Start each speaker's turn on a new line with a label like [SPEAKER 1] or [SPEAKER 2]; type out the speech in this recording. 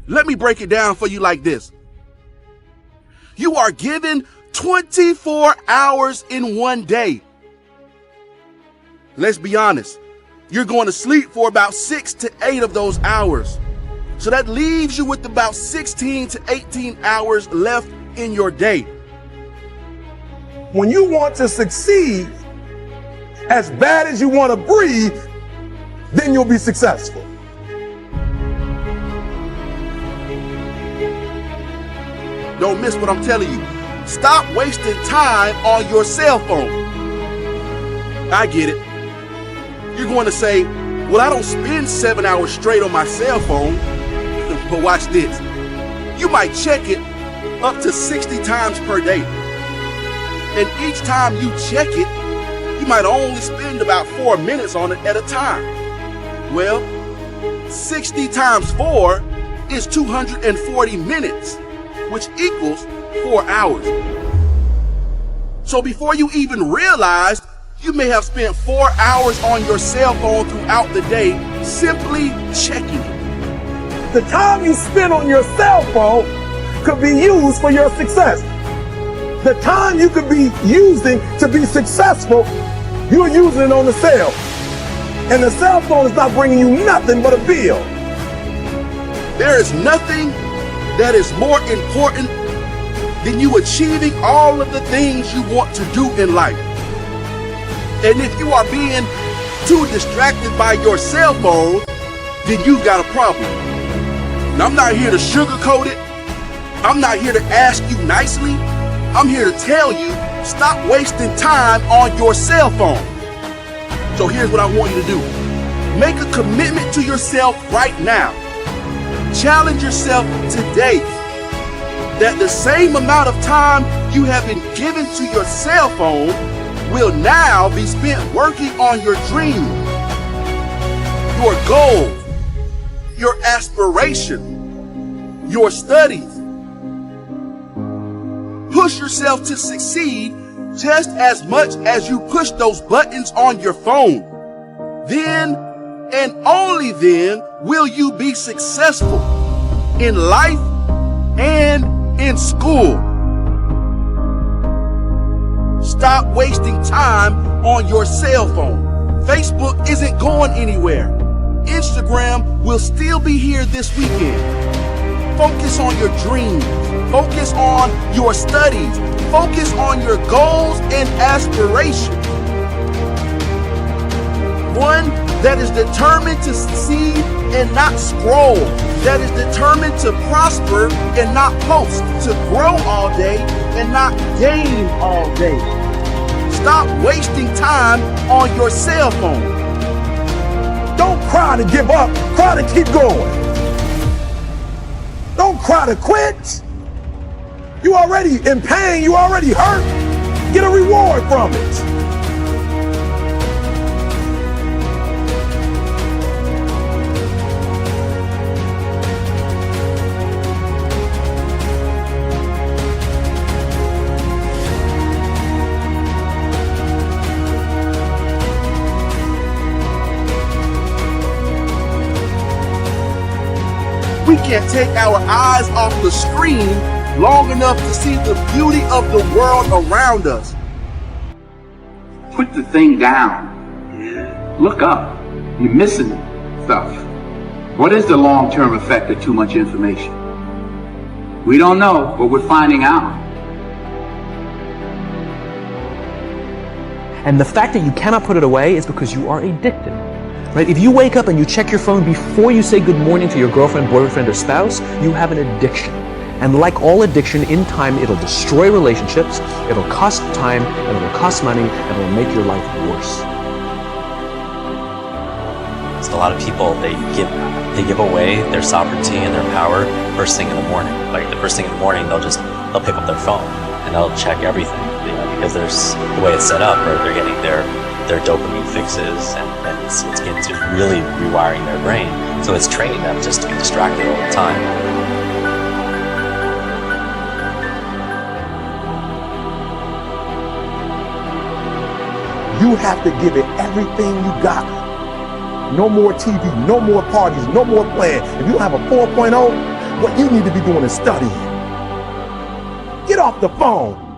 [SPEAKER 1] Let me break it down for you like this. You are given 24 hours in one day. Let's be honest. You're going to sleep for about 6 to 8 of those hours. So that leaves you with about 16 to 18 hours left in your day.
[SPEAKER 2] When you want to succeed as bad as you want to breathe, then you'll be successful.
[SPEAKER 1] Don't miss what I'm telling you. Stop wasting time on your cell phone. I get it. You're going to say, well, I don't spend 7 hours straight on my cell phone. But watch this. You might check it up to 60 times per day. And each time you check it, you might only spend about 4 minutes on it at a time. Well, 60 times 4 is 240 minutes, which equals 4 hours. So before you even realize, you may have spent 4 hours on your cell phone throughout the day simply checking it.
[SPEAKER 2] The time you spend on your cell phone could be used for your success. The time you could be using to be successful, you're using it on the cell. And the cell phone is not bringing you nothing but a bill.
[SPEAKER 1] There is nothing that is more important than you achieving all of the things you want to do in life. And if you are being too distracted by your cell phone, then you've got a problem. Now, I'm not here to sugarcoat it. I'm not here to ask you nicely. I'm here to tell you, stop wasting time on your cell phone. So here's what I want you to do. Make a commitment to yourself right now. Challenge yourself today that the same amount of time you have been given to your cell phone will now be spent working on your dreams, your goals, your aspiration, your studies. Push yourself to succeed just as much as you push those buttons on your phone. Then and only then will you be successful in life and in school. Stop wasting time on your cell phone. Facebook isn't going anywhere. Instagram will still be here this weekend. Focus on your dreams. Focus on your studies. Focus on your goals and aspirations. One that is determined to succeed and not scroll. That is determined to prosper and not post. To grow all day and not game all day. Stop wasting time on your cell phone.
[SPEAKER 2] Don't cry to give up, cry to keep going. Don't cry to quit. You already in pain, you already hurt. Get a reward from it.
[SPEAKER 1] We can't take our eyes off the screen long enough to see the beauty of the world around us.
[SPEAKER 3] Put the thing down. Look up. You're missing stuff. What is the long-term effect of too much information? We don't know, but we're finding out.
[SPEAKER 4] And the fact that you cannot put it away is because you are addicted. Right? If you wake up and you check your phone before you say good morning to your girlfriend, boyfriend, or spouse, you have an addiction. And like all addiction, in time, it'll destroy relationships, it'll cost time, and it'll cost money, and it'll make your life worse.
[SPEAKER 5] So a lot of people, they give away their sovereignty and their power first thing in the morning. Like the first thing in the morning, they'll pick up their phone and they'll check everything, because there's the way it's set up, where they're getting their dopamine fixes, and it's just really rewiring their brain. So it's training them just to be distracted all the time.
[SPEAKER 2] You have to give it everything you got. No more TV, no more parties, no more playing. If you don't have a 4.0, What you need to be doing is studying. Get off the phone.